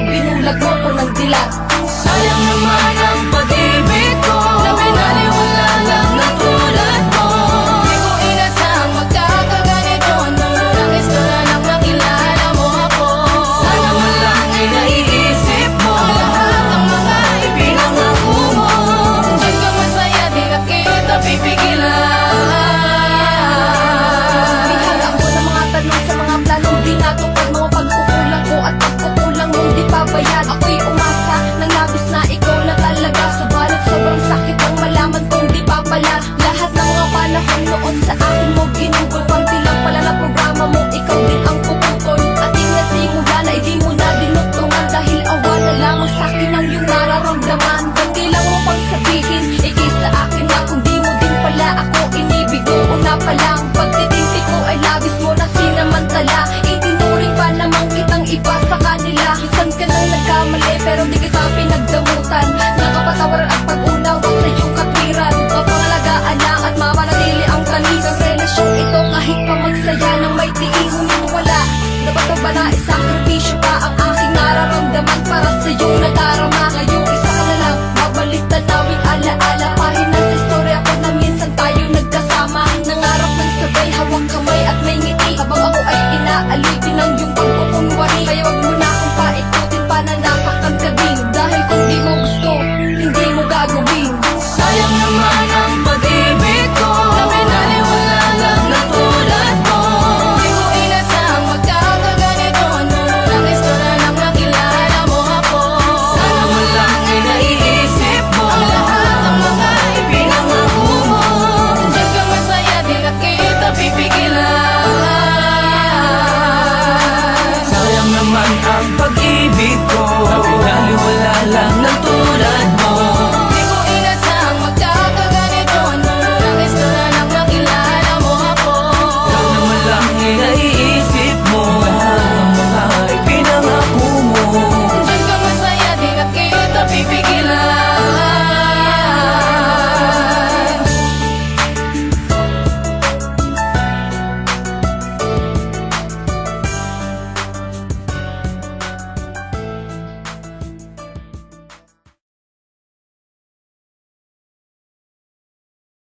binulag mo ko ng dilat. Sayang naman ang pag-ibig ko na pinaliwala lang na tulad mo. Di ko inasahang magkakaganito nung unang istorya nang nakilala mo ako. Sana man lang ay naiisip mo Ang lahat ng mga ipinangako mo. Diyan ka masaya, di na kita pipigilan. Bihag ako ng mga tanong sa mga planong di natupad. Mga pagkukulang ko at pagkukulang mong di pabayad. Ako'y umasa ng labis na ikaw na talaga. Subalit sobrang sakit ang malaman kong di pa pala. Lahat ng mga panahon noon sa akin mo ginugol. Panti lang pala na programa mo, ikaw din ang puputol. Ating nasimula na hindi mo na dinuktungan. Dahil awa na lamang sa akin ang iyong nararamdaman. Pati lang mo pang sabihin, ikay sa akin na kung di mo din pala ako inibig ko. Una pa lang, pagtitinti ko ay labis mo na sinamantala. Itinuring pa namang kitang iba sa kanila. Minsan ka nang nagkamali pero di kita pinagdamutan. Nakapatawaran ang pag-unaw sa iyong katwiran. Mapangalagaan na at mapanatili ang tanis. Ang relasyong ito kahit pa magsaya ng may tiis. Ngunit wala, dapat ba na isakripisyo pa ang aking nararamdaman para sa iyong nadarama. Ngayong isa ka na lang, babalik tanawing alaala. Pahina sa istorya ko na minsan tayo nagkasama. Nangarap ng sabay, hawak kamay at may ngiti. Habang ako ay inaalipin ng iyong pagkukunwari. Kaya wag mo na akong paikutin pa na nasaktan ka din. Dahil kung di mo gusto, hindi mo gagawin. Sayang naman ang pag-ibig ko na pinaliwala lang na tulad mo. Di ko inasahang magkakaganito nung unang istorya nang nakilala mo ako. Sana man lang ay naiisip mo Ang lahat ng mga ipinangako mo. Diyan ka masaya, di na kita pipigilan. Sayang naman ang pag-ibig ko na pinaliwala lang ng tulad mo.